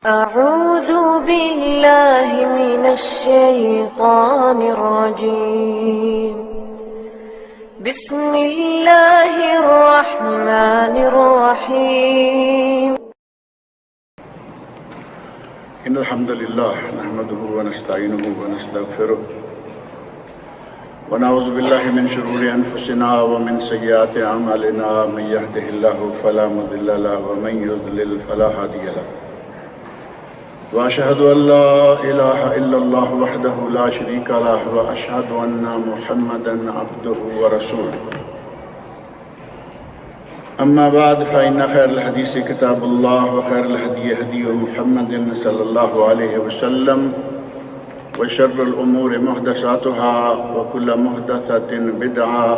أعوذ بالله من الشيطان الرجيم. بسم الله الرحمن الرحيم. إن الحمد لله نحمده ونستعينه ونستغفره ونعوذ بالله من شرور أنفسنا ومن سيئات أعمالنا. من يهده الله فلا مضل له ومن يضلل فلا هادي له. وأشهد أن لا إله إلا الله وحده لا شريك له وأشهد أن محمدا عبده ورسوله. أما بعد فإن خير الحديث كتاب الله وخير الهدي هدي محمد صلى الله عليه وسلم وشر الأمور محدثاتها وكل محدثة بدعة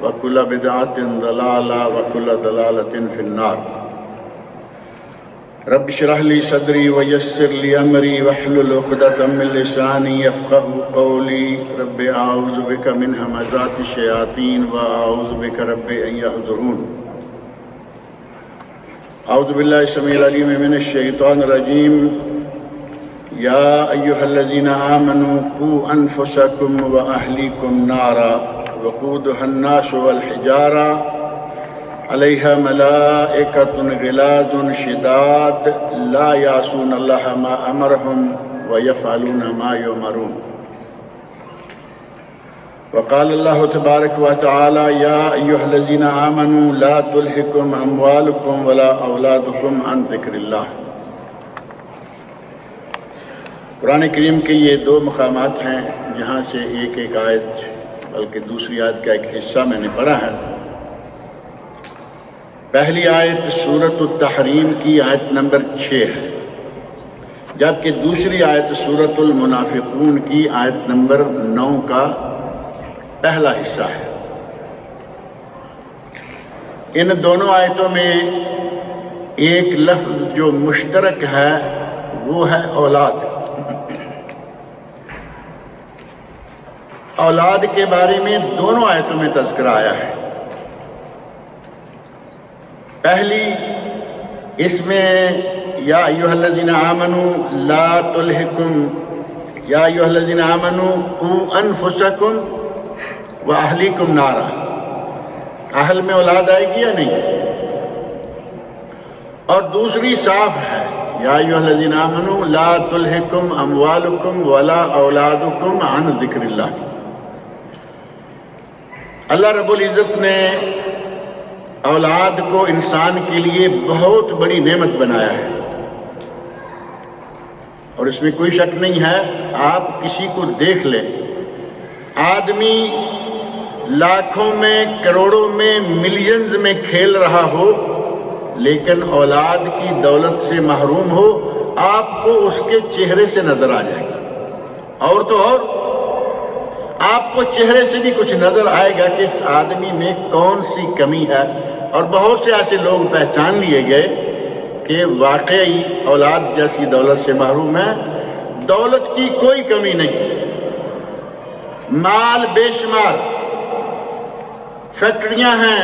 وكل بدعة ضلالة وكل ضلالة في النار. رب اشرح لي صدري ويسر لي أمري واحلل عقدة من لساني يفقهوا قولي. رب أعوذ بك من همزات الشياطين وأعوذ بك رب أن يحضرون. أعوذ بالله السميع العليم من الشيطان الرجيم. يا أيها الذين آمنوا قوا أنفسكم وأهليكم نارا وقودها الناس والحجارة عليها ملائكة غلاظ شداد لا يعصون الله ما أمرهم ويفعلون ما يؤمرون. وقال الله تبارك وتعالى يا أيها الذين آمنوا لا تلهكم أموالكم ولا أولادكم عن ذكر الله. قرآن کریم کے یہ دو مقامات ہیں جہاں سے ایک آیت بلکہ دوسری آیت کا ایک حصہ میں نے پڑھا ہے. پہلی آیت سورۃ التحریم کی آیت نمبر 6 ہے، جبکہ دوسری آیت سورۃ المنافقون کی آیت نمبر 9 کا پہلا حصہ ہے. ان دونوں آیتوں میں ایک لفظ جو مشترک ہے وہ ہے اولاد. اولاد کے بارے میں دونوں آیتوں میں تذکرہ آیا ہے. پہلی اس میں یا ایھا الذین آمنوا لا تلہکم یا ایھا الذین آمنوا قوا انفسکم واہلیکم نارا. اہل میں اولاد آئے گی یا نہیں؟ اور دوسری صاف ہے یا ایھا الذین آمنوا لا تلہکم اموالکم ولا اولادکم عن ذکر اللہ. اللہ رب العزت نے اولاد کو انسان کے لیے بہت بڑی نعمت بنایا ہے، اور اس میں کوئی شک نہیں ہے. آپ کسی کو دیکھ لیں، آدمی لاکھوں میں، کروڑوں میں، ملینز میں کھیل رہا ہو لیکن اولاد کی دولت سے محروم ہو، آپ کو اس کے چہرے سے نظر آ جائے گا. اور تو اور آپ کو چہرے سے بھی کچھ نظر آئے گا کہ اس آدمی میں کون سی کمی ہے. اور بہت سے ایسے لوگ پہچان لیے گئے کہ واقعی اولاد جیسی دولت سے محروم ہے. دولت کی کوئی کمی نہیں، مال بے شمار، فیکٹریاں ہیں،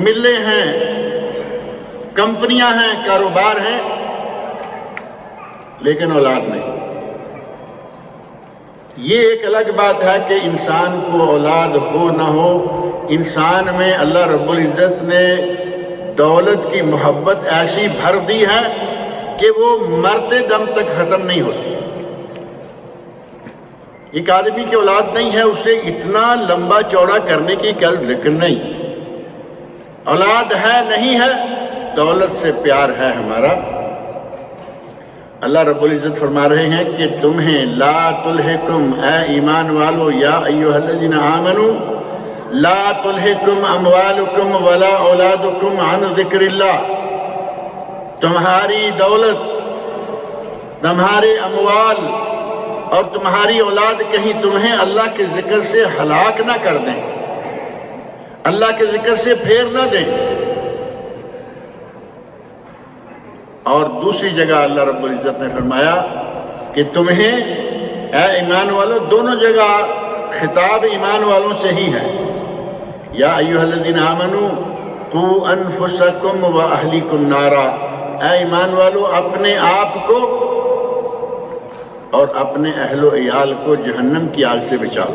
ملیں ہیں، کمپنیاں ہیں، کاروبار ہیں، لیکن اولاد نہیں. یہ ایک الگ بات ہے کہ انسان کو اولاد ہو نہ ہو، انسان میں اللہ رب العزت نے دولت کی محبت ایسی بھر دی ہے کہ وہ مرتے دم تک ختم نہیں ہوتی. ایک آدمی کی اولاد نہیں ہے، اسے اتنا لمبا چوڑا کرنے کی کوئی ذکر نہیں. اولاد ہے نہیں ہے، دولت سے پیار ہے ہمارا. اللہ رب العزت فرما رہے ہیں کہ تمہیں لا تلہکم، اے ایمان والو، یا ایھا الذین آمنوا لا تلہکم اموالکم ولا اولادکم عن ذکر اللہ. تمہاری دولت، تمہارے اموال اور تمہاری اولاد کہیں تمہیں اللہ کے ذکر سے ہلاک نہ کر دیں، اللہ کے ذکر سے پھیر نہ دیں. اور دوسری جگہ اللہ رب العزت نے فرمایا کہ تمہیں اے ایمان والو، دونوں جگہ خطاب ایمان والوں سے ہی ہے. یا ایھا الذین آمنوا قوا انفسکم واہلیکم نارا اے ایمان والو اپنے آپ کو اور اپنے اہل و عیال کو جہنم کی آگ سے بچاؤ۔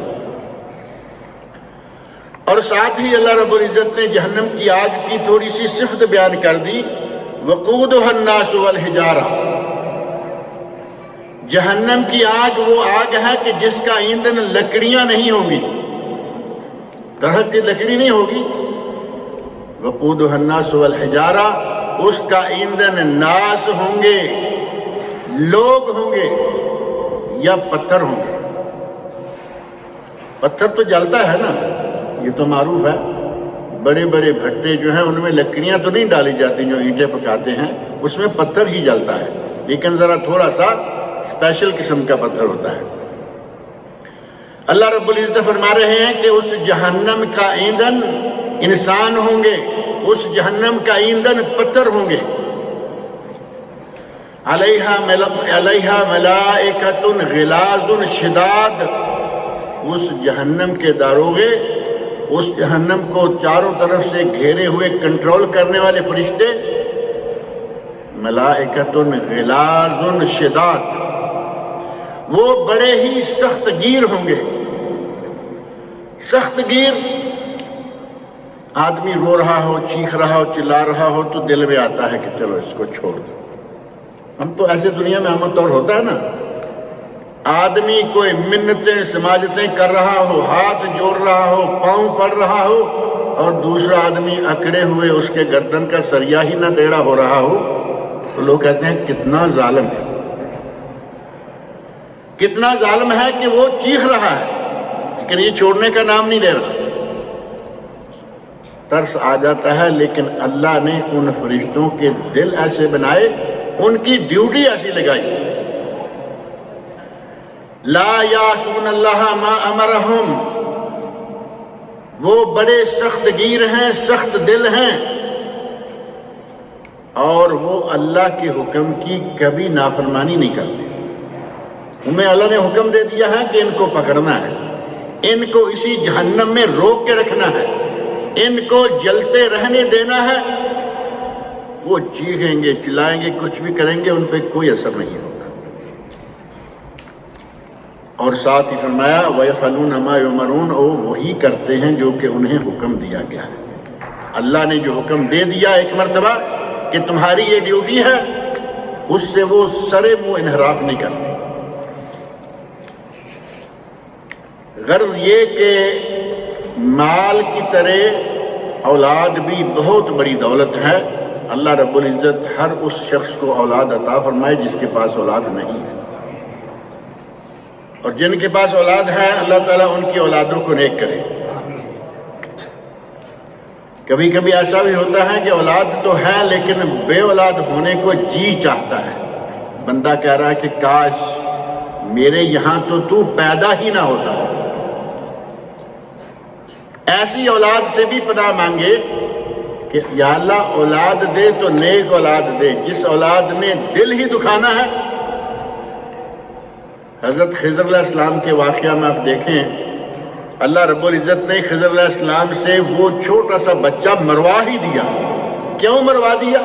اور ساتھ ہی اللہ رب العزت نے جہنم کی آگ کی تھوڑی سی صفت بیان کر دی، وقودها الناس والحجارہ۔ جہنم کی آگ وہ آگ ہے کہ جس کا ایندھن لکڑیاں نہیں ہوں گی، درخت کی لکڑی نہیں ہوگی۔ وقودها الناس والحجارہ، اس کا ایندھن ناس ہوں گے، لوگ ہوں گے یا پتھر ہوں گے۔ پتھر تو جلتا ہے نا، یہ تو معروف ہے۔ بڑے بڑے بھٹے جو ہیں ان میں لکڑیاں تو نہیں ڈالی جاتی جو اینٹیں پکاتے ہیں، اس میں پتھر ہی جلتا ہے، لیکن ذرا تھوڑا سا اسپیشل قسم کا پتھر ہوتا ہے۔ اللہ رب العزت فرما رہے ہیں کہ اس جہنم کا ایندھن انسان ہوں گے، اس جہنم کا ایندھن پتھر ہوں گے۔ علیہا ملائکۃ غلاظ شداد، اس جہنم کے داروغے، اس جہنم کو چاروں طرف سے گھیرے ہوئے کنٹرول کرنے والے فرشتے، ملائکۃ غلاظ شداد، وہ بڑے ہی سخت گیر ہوں گے۔ سخت گیر، آدمی رو رہا ہو، چیخ رہا ہو، چلا رہا ہو تو دل میں آتا ہے کہ چلو اس کو چھوڑ دو۔ ہم تو ایسے دنیا میں عام طور ہوتا ہے نا، آدمی کوئی منتیں سماجتیں کر رہا ہو، ہاتھ جوڑ رہا ہو، پاؤں پڑ رہا ہو، اور دوسرا آدمی اکڑے ہوئے اس کے گردن کا سریا ہی نہ ٹیڑھا ہو رہا ہو، تو لوگ کہتے ہیں کتنا ظالم ہے، کتنا ظالم ہے کہ وہ چیخ رہا ہے لیکن یہ چھوڑنے کا نام نہیں لے رہا۔ ترس آ جاتا ہے، لیکن اللہ نے ان فرشتوں کے دل ایسے بنائے، ان کی ڈیوٹی ایسی لگائی، لا یعصون اللہ ما امرہم، وہ بڑے سخت گیر ہیں، سخت دل ہیں، اور وہ اللہ کے حکم کی کبھی نافرمانی نہیں کرتے۔ انہیں اللہ نے حکم دے دیا ہے کہ ان کو پکڑنا ہے، ان کو اسی جہنم میں روک کے رکھنا ہے، ان کو جلتے رہنے دینا ہے، وہ چیخیں گے، چلائیں گے، کچھ بھی کریں گے، ان پہ کوئی اثر نہیں ہوگا۔ اور ساتھ ہی فرمایا وَيَفْعَلُونَ مَا يُؤْمَرُونَ، وہ وہی کرتے ہیں جو کہ انہیں حکم دیا گیا ہے۔ اللہ نے جو حکم دے دیا ایک مرتبہ کہ تمہاری یہ ڈیوٹی ہے، اس سے وہ سرے منہ انحراف نہیں کرتے۔ غرض یہ کہ مال کی طرح اولاد بھی بہت بڑی دولت ہے۔ اللہ رب العزت ہر اس شخص کو اولاد عطا فرمائے جس کے پاس اولاد نہیں ہے، اور جن کے پاس اولاد ہے اللہ تعالیٰ ان کی اولادوں کو نیک کرے۔ کبھی کبھی ایسا بھی ہوتا ہے کہ اولاد تو ہے لیکن بے اولاد ہونے کو جی چاہتا ہے، بندہ کہہ رہا ہے کہ کاش میرے یہاں تو پیدا ہی نہ ہوتا۔ ایسی اولاد سے بھی پناہ مانگے کہ یا اللہ اولاد دے تو نیک اولاد دے، جس اولاد میں دل ہی دکھانا ہے۔ حضرت خضر علیہ السلام کے واقعہ میں آپ دیکھیں، اللہ رب العزت نے خضر علیہ السلام سے وہ چھوٹا سا بچہ مروا ہی دیا۔ کیوں مروا دیا؟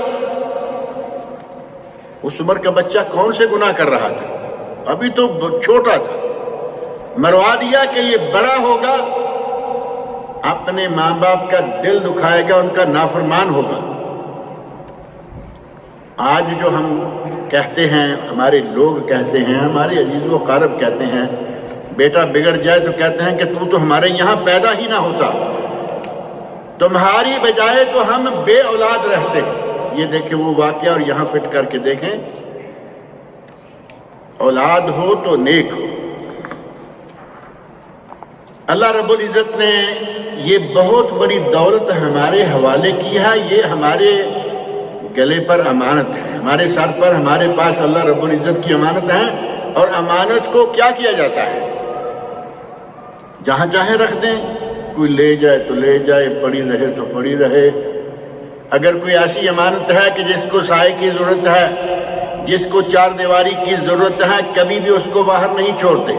اس عمر کا بچہ کون سے گناہ کر رہا تھا، ابھی تو چھوٹا تھا، مروا دیا کہ یہ بڑا ہوگا، اپنے ماں باپ کا دل دکھائے گا، ان کا نافرمان ہوگا۔ آج جو ہم کہتے ہیں، ہمارے لوگ کہتے ہیں، ہمارے عزیز و اقارب کہتے ہیں، بیٹا بگڑ جائے تو کہتے ہیں کہ تو ہمارے یہاں پیدا ہی نہ ہوتا، تمہاری بجائے تو ہم بے اولاد رہتے۔ یہ دیکھیں وہ واقعہ اور یہاں فٹ کر کے دیکھیں، اولاد ہو تو نیک ہو۔ اللہ رب العزت نے یہ بہت بڑی دولت ہمارے حوالے کی ہے، یہ ہمارے گلے پر امانت ہے، ہمارے سر پر، ہمارے پاس اللہ رب العزت کی امانت ہے۔ اور امانت کو کیا کیا جاتا ہے؟ جہاں چاہے رکھ دیں، کوئی لے جائے تو لے جائے، پڑی رہے تو پڑی رہے۔ اگر کوئی ایسی امانت ہے کہ جس کو سائے کی ضرورت ہے، جس کو چار دیواری کی ضرورت ہے، کبھی بھی اس کو باہر نہیں چھوڑتے۔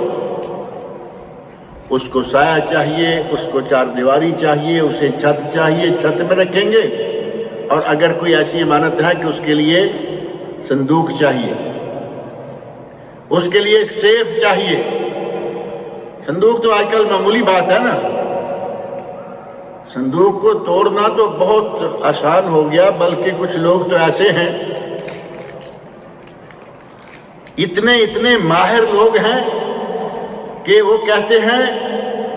اس کو سایہ چاہیے، اس کو چار دیواری چاہیے، اسے چھت چاہیے، چھت میں رکھیں گے۔ اور اگر کوئی ایسی امانت ہے کہ اس کے لیے صندوق چاہیے، اس کے لیے سیف چاہیے۔ صندوق تو آج کل معمولی بات ہے نا، صندوق کو توڑنا تو بہت آسان ہو گیا، بلکہ کچھ لوگ تو ایسے ہیں، اتنے ماہر لوگ ہیں کہ وہ کہتے ہیں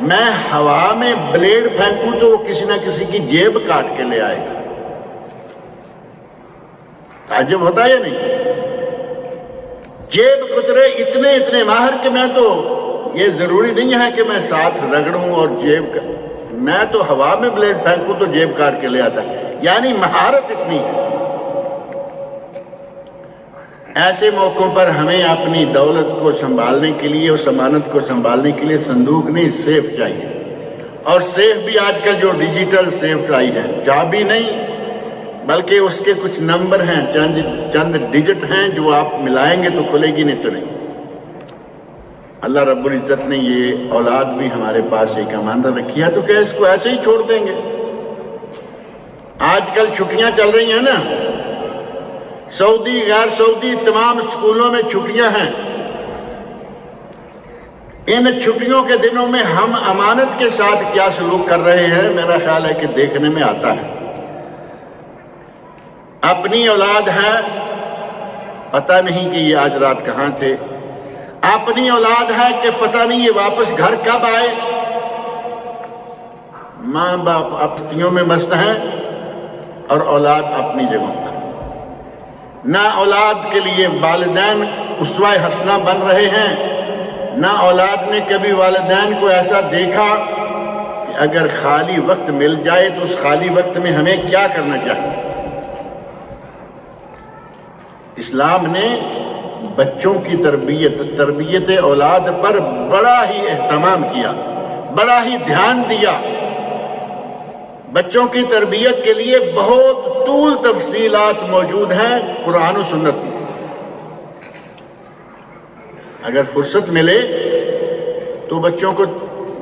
میں ہوا میں بلیڈ پھینکوں تو وہ کسی نہ کسی کی جیب کاٹ کے لے آئے گا۔ تعجب ہوتا ہے یا نہیں؟ جیب کترے اتنے ماہر کہ میں تو یہ ضروری نہیں ہے کہ میں ساتھ رگڑوں اور جیب کا، میں تو ہوا میں بلیڈ پھینکوں تو جیب کاٹ کے لے آتا ہے، یعنی مہارت اتنی ہے۔ ایسے موقعوں پر ہمیں اپنی دولت کو سنبھالنے کے لیے، اس امانت کو سنبھالنے کے لیے صندوق نہیں، سیف چاہیے۔ اور سیف بھی آج کل جو ڈیجیٹل سیف آئی ہے، چابی نہیں بلکہ اس کے کچھ نمبر ہیں، چند ڈیجٹ ہیں جو آپ ملائیں گے تو کھلے گی، نہیں تو نہیں۔ اللہ رب العزت نے یہ اولاد بھی ہمارے پاس ایک امانت رکھی ہے، تو کیا اس کو ایسے ہی چھوڑ دیں گے؟ آج کل چھٹیاں چل رہی ہیں نا، سعودی غیر سعودی تمام سکولوں میں چھٹیاں ہیں۔ ان چھٹیوں کے دنوں میں ہم امانت کے ساتھ کیا سلوک کر رہے ہیں، میرا خیال ہے کہ دیکھنے میں آتا ہے۔ اپنی اولاد ہے، پتہ نہیں کہ یہ آج رات کہاں تھے، اپنی اولاد ہے کہ پتہ نہیں یہ واپس گھر کب آئے۔ ماں باپ اپنیوں میں مست ہیں اور اولاد اپنی جگہوں پر۔ نہ اولاد کے لیے والدین اسوہ حسنہ بن رہے ہیں، نہ اولاد نے کبھی والدین کو ایسا دیکھا کہ اگر خالی وقت مل جائے تو اس خالی وقت میں ہمیں کیا کرنا چاہیے۔ اسلام نے بچوں کی تربیت اولاد پر بڑا ہی اہتمام کیا، بڑا ہی دھیان دیا۔ بچوں کی تربیت کے لیے بہت طول تفصیلات موجود ہیں قرآن و سنت میں۔ اگر فرصت ملے تو بچوں کو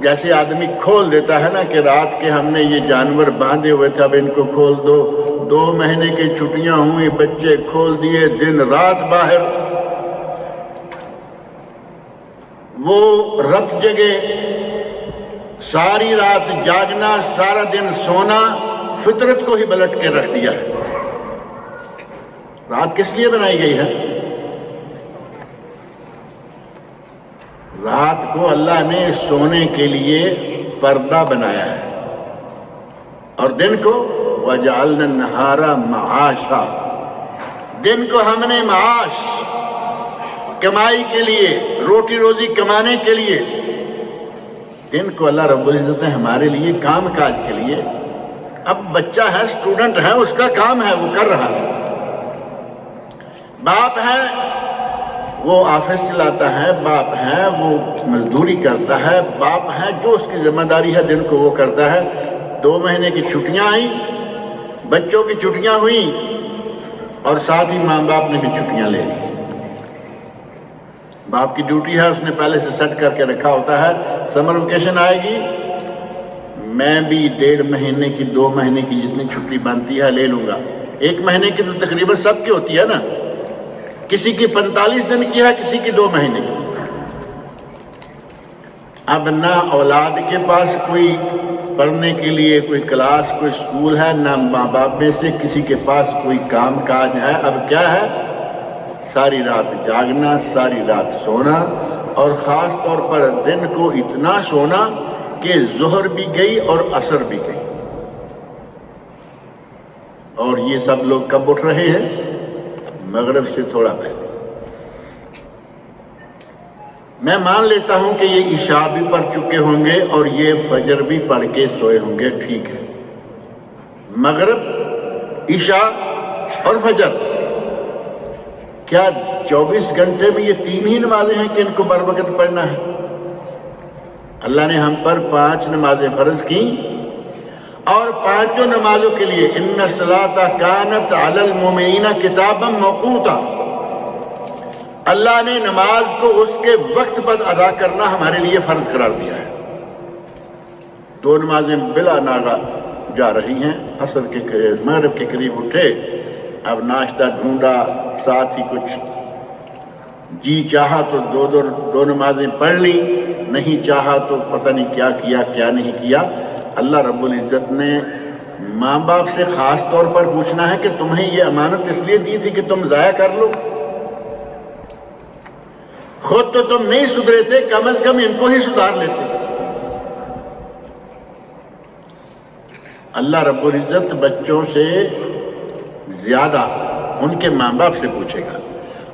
جیسے آدمی کھول دیتا ہے نا کہ رات کے ہم نے یہ جانور باندھے ہوئے تھے اب ان کو کھول دو، 2 مہینے کی چھٹیاں ہوئی، بچے کھول دیے، دن رات باہر، وہ رت جگے، ساری رات جاگنا، سارا دن سونا، فطرت کو ہی پلٹ کے رکھ دیا ہے۔ رات کس لیے بنائی گئی ہے؟ رات کو اللہ نے سونے کے لیے پردہ بنایا ہے، اور دن کو وَجَعَلْنَا النَّهَارَ مَعَاشًا، دن کو ہم نے معاش، کمائی کے لیے، روٹی روزی کمانے کے لیے، دن کو اللہ رب العزت نے ہمارے لیے کام کاج کے لیے۔ اب بچہ ہے، اسٹوڈنٹ ہے، اس کا کام ہے، وہ کر رہا ہے۔ باپ ہے، وہ آفس چلاتا ہے، باپ ہے وہ مزدوری کرتا ہے، باپ ہے جو اس کی ذمہ داری ہے دن کو وہ کرتا ہے۔ 2 مہینے کی چھٹیاں آئیں، بچوں کی چھٹیاں ہوئیں، اور ساتھ ہی ماں باپ نے بھی چھٹیاں لے لی۔ باپ کی ڈیوٹی ہے، اس نے پہلے سے سیٹ کر کے رکھا ہوتا ہے، سمر ویکیشن آئے گی، میں بھی 1.5 مہینے کی 2 مہینے کی جتنی چھٹی بنتی ہے لے لوں گا۔ 1 مہینے کی تو تقریباً سب کی ہوتی ہے نا، کسی کی 45 دن کی ہے، کسی کی 2 مہینے کی۔ اب نہ اولاد کے پاس کوئی پڑھنے کے لیے کوئی کلاس، کوئی اسکول ہے، نہ ماں باپ میں سے کسی کے پاس کوئی کام کاج ہے۔ اب کیا ہے؟ ساری رات جاگنا، ساری رات سونا، اور خاص طور پر دن کو اتنا سونا کہ ظہر بھی گئی اور عصر بھی گئی۔ اور یہ سب لوگ کب اٹھ رہے ہیں؟ مغرب سے تھوڑا پہلے۔ میں مان لیتا ہوں کہ یہ عشاء بھی پڑھ چکے ہوں گے اور یہ فجر بھی پڑھ کے سوئے ہوں گے، ٹھیک ہے۔ مغرب، عشاء اور فجر، کیا 24 گھنٹے میں یہ 3 ہی نمازیں ہیں کہ ان کو بر وقت پڑھنا ہے؟ اللہ نے ہم پر 5 نمازیں فرض کی، اور 5 نمازوں کے لیے ان الصلاۃ کانت علی المؤمنین کتابا موقوتا، اللہ نے نماز کو اس کے وقت پر ادا کرنا ہمارے لیے فرض قرار دیا ہے۔ 2 نمازیں بلا ناغہ جا رہی ہیں، عصر کے مغرب کے قریب اٹھے، اب ناشتہ ڈھونڈا، ساتھ ہی کچھ جی چاہا تو دو نمازیں پڑھ لی، نہیں چاہا تو پتہ نہیں کیا کیا کیا نہیں کیا۔ اللہ رب العزت نے ماں باپ سے خاص طور پر پوچھنا ہے کہ تمہیں یہ امانت اس لیے دی تھی کہ تم ضائع کر لو؟ خود تو تم نہیں سدھرے تھے، کم از کم ان کو ہی سدھار لیتے۔ اللہ رب العزت بچوں سے زیادہ ان کے ماں باپ سے پوچھے گا۔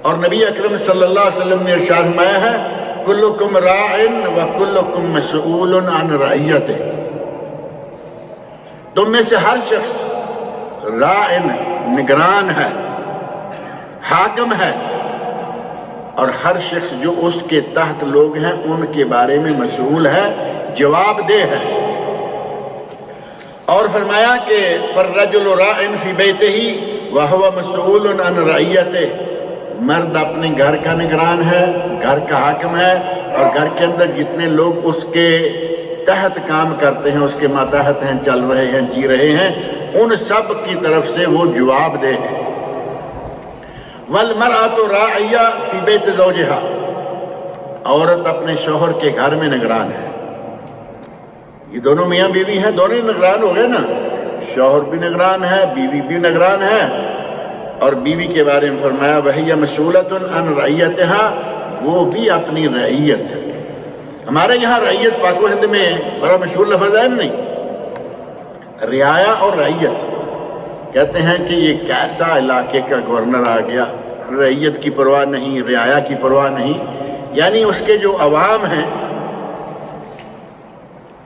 اور نبی اکرم صلی اللہ علیہ وسلم نے ارشاد فرمایا ہے کلکم راع وکلکم مسئول عن رعیتہ، تم میں سے ہر شخص راع نگران ہے، حاکم ہے، اور ہر شخص جو اس کے تحت لوگ ہیں ان کے بارے میں مسئول ہے، جواب دہ ہے۔ اور فرمایا کہ فالرجل راع فی بیتہ وہو مسئول عن رعیتہ، مرد اپنے گھر کا نگران ہے، گھر کا حاکم ہے، اور گھر کے اندر جتنے لوگ اس کے تحت کام کرتے ہیں، اس کے ماتحت ہیں، چل رہے ہیں، جی رہے ہیں، ان سب کی طرف سے وہ جواب دہ ہے۔ والمرأة راعیہ فی بیت زوجہا، عورت اپنے شوہر کے گھر میں نگران ہے۔ یہ دونوں میاں بیوی ہیں، دونوں نگران ہو گئے نا، شوہر بھی نگران ہے، بیوی بھی نگران ہے۔ اور بیوی کے بارے میں فرمایا وَهِيَ مَسْئُولَةٌ عَنْ رَعِيَّتِهَا، وہ بھی اپنی رعیت ہے۔ ہمارے یہاں رعیت پاک و ہند میں بڑا مشہور لفظ ہے نہیں، رعایا اور رعیت کہتے ہیں کہ یہ کیسا علاقے کا گورنر آ گیا، رعیت کی پرواہ نہیں، رعایا کی پرواہ نہیں، یعنی اس کے جو عوام ہیں،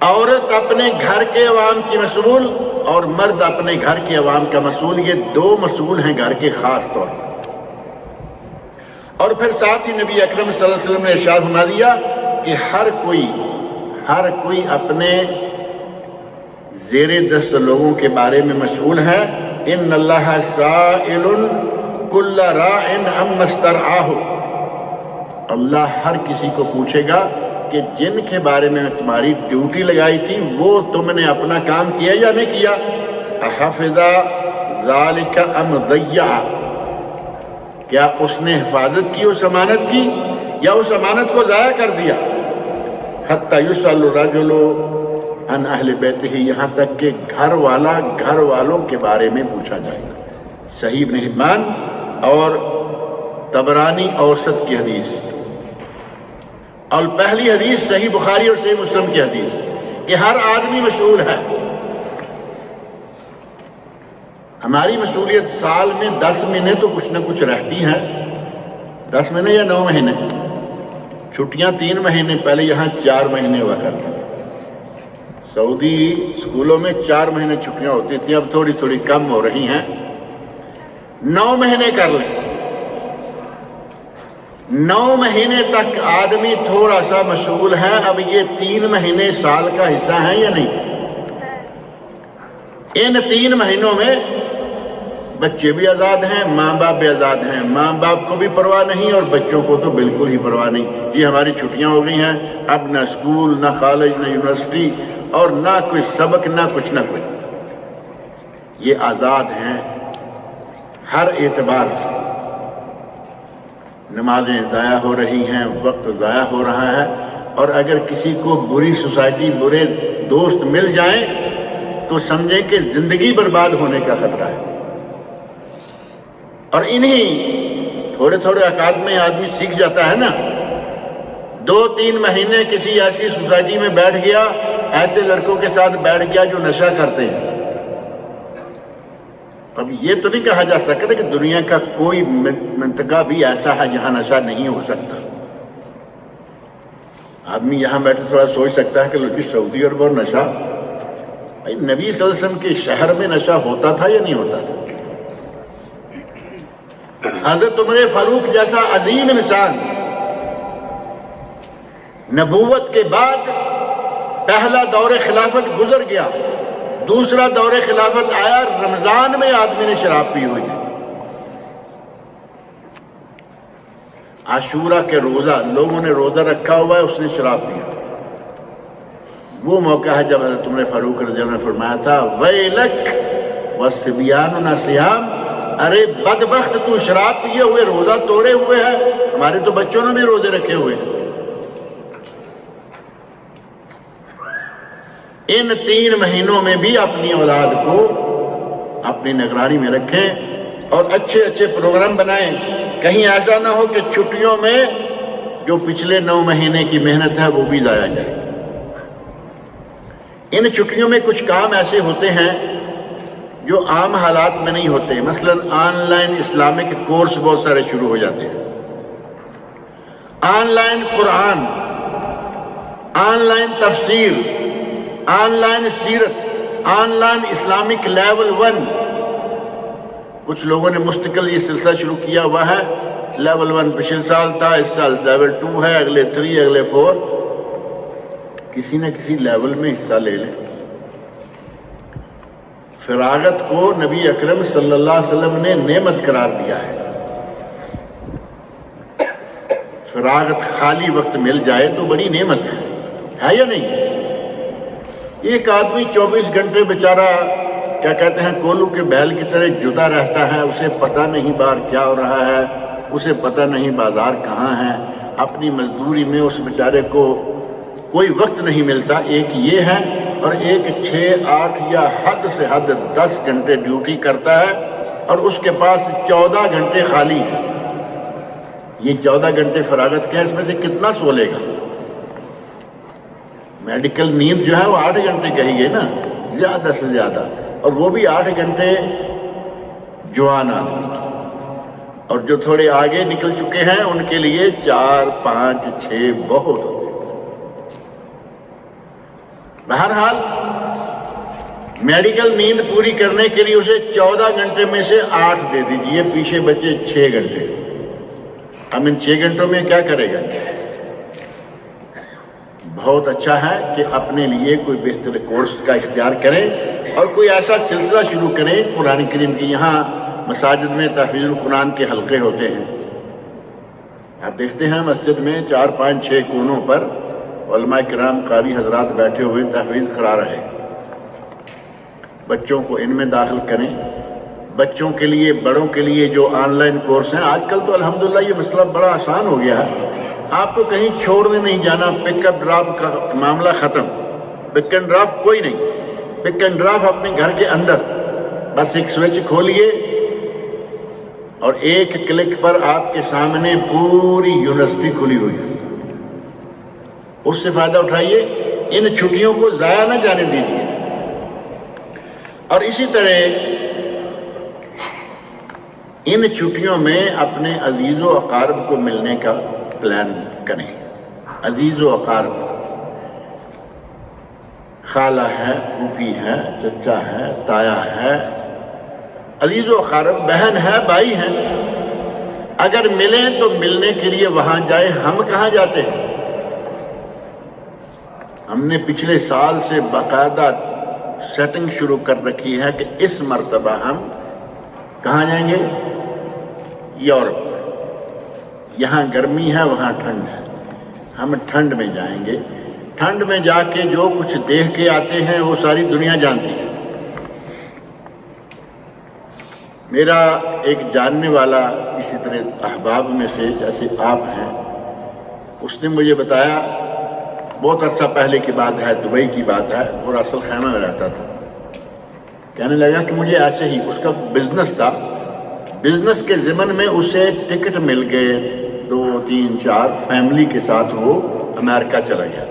عورت اپنے گھر کے عوام کی مسئول اور مرد اپنے گھر کے عوام کا مسئول، یہ دو مسئول ہیں گھر کے خاص طور پر۔ اور پھر ساتھ ہی نبی اکرم صلی اللہ علیہ وسلم نے ارشاد فرما دیا کہ ہر کوئی اپنے زیر دست لوگوں کے بارے میں مسئول ہے۔ ان اللہ سائل کل راع عما استرعاہ، اللہ ہر کسی کو پوچھے گا کہ جن کے بارے میں تمہاری ڈیوٹی لگائی تھی وہ تم نے اپنا کام کیا یا نہیں کیا؟ احفظ ذالک ام ضیع، کیا اس نے حفاظت کی اس امانت کی یا اس امانت کو ضائع کر دیا؟ حتی یسأل الرجل عن اہل بیتہ، یہاں تک کہ گھر والا گھر والوں کے بارے میں پوچھا جائے گا۔ صحیح ابن حبان اور طبرانی اوسط کی حدیث، اور پہلی حدیث صحیح بخاری اور صحیح مسلم کی حدیث کہ ہر آدمی مسئول ہے۔ ہماری مسئولیت سال میں 10 مہینے تو کچھ نہ کچھ رہتی ہیں، 10 مہینے یا 9 مہینے، چھٹیاں 3 مہینے، پہلے یہاں 4 مہینے ہوا کرتی ہیں۔ سعودی اسکولوں میں 4 مہینے چھٹیاں ہوتی تھیں، اب تھوڑی تھوڑی کم ہو رہی ہیں، 9 مہینے کر لیں۔ 9 مہینے تک آدمی تھوڑا سا مسئول ہے، اب یہ 3 مہینے سال کا حصہ ہیں یا نہیں؟ ان 3 مہینوں میں بچے بھی آزاد ہیں، ماں باپ بھی آزاد ہیں، ماں باپ کو بھی پرواہ نہیں اور بچوں کو تو بالکل ہی پرواہ نہیں، یہ ہماری چھٹیاں ہو گئی ہیں، اب نہ اسکول، نہ کالج، نہ یونیورسٹی، اور نہ کوئی سبق، نہ کچھ نہ کچھ، یہ آزاد ہیں ہر اعتبار سے۔ نمازیں ضائع ہو رہی ہیں، وقت ضائع ہو رہا ہے، اور اگر کسی کو بری سوسائٹی، برے دوست مل جائیں تو سمجھیں کہ زندگی برباد ہونے کا خطرہ ہے۔ اور انہی تھوڑے تھوڑے اوقات میں آدمی سیکھ جاتا ہے نا، 2-3 مہینے کسی ایسی سوسائٹی میں بیٹھ گیا، ایسے لڑکوں کے ساتھ بیٹھ گیا جو نشہ کرتے ہیں۔ اب یہ تو نہیں کہا جا سکتا کہ دنیا کا کوئی منطقہ بھی ایسا ہے جہاں نشہ نہیں ہو سکتا۔ آدمی یہاں بیٹھے تھوڑا سوچ سکتا ہے کہ سعودی عرب اور نشہ، نبی صلی اللہ علیہ وسلم کے شہر میں نشہ ہوتا تھا یا نہیں ہوتا تھا؟ حضرت عمر فاروق جیسا عظیم انسان نبوت کے بعد پہلا دور خلافت گزر گیا، دوسرا دور خلافت آیا، رمضان میں آدمی نے شراب پی ہوئی ہے۔ عاشورہ کے روزہ لوگوں نے روزہ رکھا ہوا ہے، اس نے شراب پیا۔ وہ موقع ہے جب حضرت عمر فاروق رضی اللہ عنہ نے فرمایا تھا ویلک والصبیان صیام، ارے بدبخت تو شراب پیے ہوئے روزہ توڑے ہوئے ہے، ہمارے تو بچوں نے بھی روزے رکھے ہوئے۔ ان 3 مہینوں میں بھی اپنی اولاد کو اپنی نگرانی میں رکھیں اور اچھے اچھے پروگرام بنائیں۔ کہیں ایسا نہ ہو کہ چھٹیوں میں جو پچھلے 9 مہینے کی محنت ہے وہ بھی ضائع جائے۔ ان چھٹیوں میں کچھ کام ایسے ہوتے ہیں جو عام حالات میں نہیں ہوتے، مثلا آن لائن اسلامک کورس بہت سارے شروع ہو جاتے ہیں، on line Quran, on line تفسیر، آن لائن سیرت، آن لائن اسلامک لیول 1۔ کچھ لوگوں نے مستقل یہ سلسلہ شروع کیا ہوا ہے، لیول 1 پچھلے سال تھا، اس سال لیول 2 ہے، اگلے 3، اگلے 4۔ کسی نہ کسی لیول میں حصہ لے لیں۔ فراغت کو نبی اکرم صلی اللہ علیہ وسلم نے نعمت قرار دیا ہے۔ فراغت خالی وقت مل جائے تو بڑی نعمت ہے یا نہیں؟ ایک آدمی 24 گھنٹے بیچارہ کیا کہتے ہیں کولو کے بیل کی طرح جدا رہتا ہے، اسے پتہ نہیں باہر کیا ہو رہا ہے، اسے پتہ نہیں بازار کہاں ہے، اپنی مزدوری میں اس بیچارے کو کوئی وقت نہیں ملتا۔ ایک یہ ہے، اور ایک 6، 8 یا حد سے حد 10 گھنٹے ڈیوٹی کرتا ہے اور اس کے پاس 14 گھنٹے خالی ہیں۔ یہ 14 گھنٹے فراغت کے ہیں، اس میں سے کتنا سو لے گا؟ میڈیکل نیند جو ہے وہ 8 گھنٹے کہی گئی نا، زیادہ سے زیادہ، اور وہ بھی 8 گھنٹے جوان آدمی، اور جو تھوڑے آگے نکل چکے ہیں ان کے لیے 4، 5، 6 بہت ہوتے ہیں۔ بہرحال میڈیکل نیند پوری کرنے کے لیے اسے 14 گھنٹے میں سے 8 دے دیجئے، پیچھے بچے 6 گھنٹے۔ ہم ان 6 گھنٹوں میں کیا کرے گا؟ بہت اچھا ہے کہ اپنے لیے کوئی بہتر کورس کا اختیار کریں اور کوئی ایسا سلسلہ شروع کریں قرآن کریم کی۔ یہاں مساجد میں تحفیظ القرآن کے حلقے ہوتے ہیں، آپ دیکھتے ہیں مسجد میں 4، 5، 6 کونوں پر علماء کرام قاری حضرات بیٹھے ہوئے تحفیظ کرا رہے ہیں۔ بچوں کو ان میں داخل کریں۔ بچوں کے لیے، بڑوں کے لیے جو آن لائن کورس ہیں، آج کل تو الحمدللہ یہ مسئلہ بڑا آسان ہو گیا ہے، آپ کو کہیں چھوڑنے نہیں جانا، پک اپ ڈراپ کا معاملہ ختم۔ پک اینڈ ڈراپ کوئی نہیں، پک اینڈ ڈراپ اپنے گھر کے اندر، بس ایک سوئچ کھولیے اور ایک کلک پر آپ کے سامنے پوری یونیورسٹی کھلی ہوئی ہے، اس سے فائدہ اٹھائیے، ان چھٹیوں کو ضائع نہ جانے دیجیے۔ اور اسی طرح ان چھٹیوں میں اپنے عزیز و اقارب کو ملنے کا پلان کریں۔ عزیز و اقارب، خالہ ہے، پھوپھی ہے، چچا ہے، تایا ہے، عزیز و اقارب، بہن ہے، بھائی ہیں، اگر ملیں تو ملنے کے لیے وہاں جائیں۔ ہم کہاں جاتے ہیں؟ ہم نے پچھلے سال سے باقاعدہ سیٹنگ شروع کر رکھی ہے کہ اس مرتبہ ہم کہاں جائیں گے؟ یورپ۔ یہاں گرمی ہے، وہاں ٹھنڈ ہے، ہم ٹھنڈ میں جائیں گے۔ ٹھنڈ میں جا کے جو کچھ دیکھ کے آتے ہیں وہ ساری دنیا جانتی ہے۔ میرا ایک جاننے والا اسی طرح احباب میں سے جیسے آپ ہیں، اس نے مجھے بتایا، بہت عرصہ پہلے کی بات ہے، دبئی کی بات ہے، اور اصل خیمہ میں رہتا تھا، کہنے لگا کہ مجھے ایسے ہی، اس کا بزنس تھا، بزنس کے ضمن میں اسے ٹکٹ مل گئے 2، 3، 4 فیملی کے ساتھ وہ امریکہ چلا گیا۔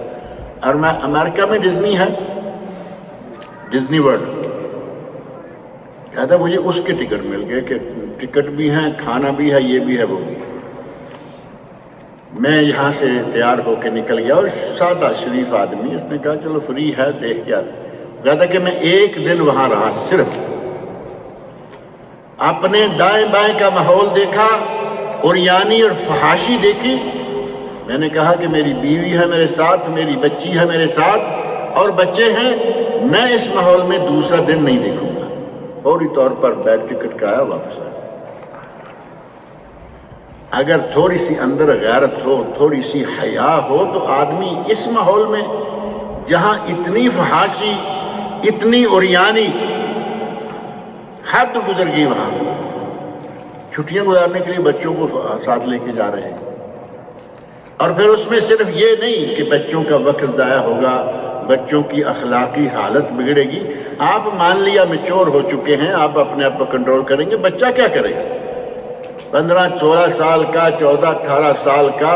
اور میں امریکہ میں ڈزنی ہے، ڈزنی ورلڈ، کہتا مجھے اس کے ٹکٹ مل گئے کہ ٹکٹ بھی ہیں، کھانا بھی ہے، یہ بھی ہے، وہ بھی ہے۔ میں یہاں سے تیار ہو کے نکل گیا، اور سادہ شریف آدمی، اس نے کہا چلو فری ہے دیکھ کے آتے۔ کہتا کہ میں 1 دن وہاں رہا، صرف اپنے دائیں بائیں کا ماحول دیکھا، عریانی اور فحاشی دیکھی۔ میں نے کہا کہ میری بیوی ہے میرے ساتھ، میری بچی ہے میرے ساتھ، اور بچے ہیں، میں اس ماحول میں دوسرا دن نہیں دیکھوں گا۔ فوری طور پر بیگ ٹکٹ کرایا، واپس آیا۔ اگر تھوڑی سی اندر غیرت ہو، تھوڑی سی حیا ہو، تو آدمی اس ماحول میں جہاں اتنی فحاشی، اتنی عریانی، حد گزر گئی وہاں، چھٹیاں گزارنے کے لیے بچوں کو ساتھ لے کے جا رہے ہیں، اور پھر اس میں صرف یہ نہیں کہ بچوں کا وقت ضائع ہوگا، بچوں کی اخلاقی حالت بگڑے گی۔ آپ مان لیا میچور ہو چکے ہیں، آپ اپنے آپ کو کنٹرول کریں گے، بچہ کیا کرے گا؟ 15-16 سال کا، 14-18 سال کا،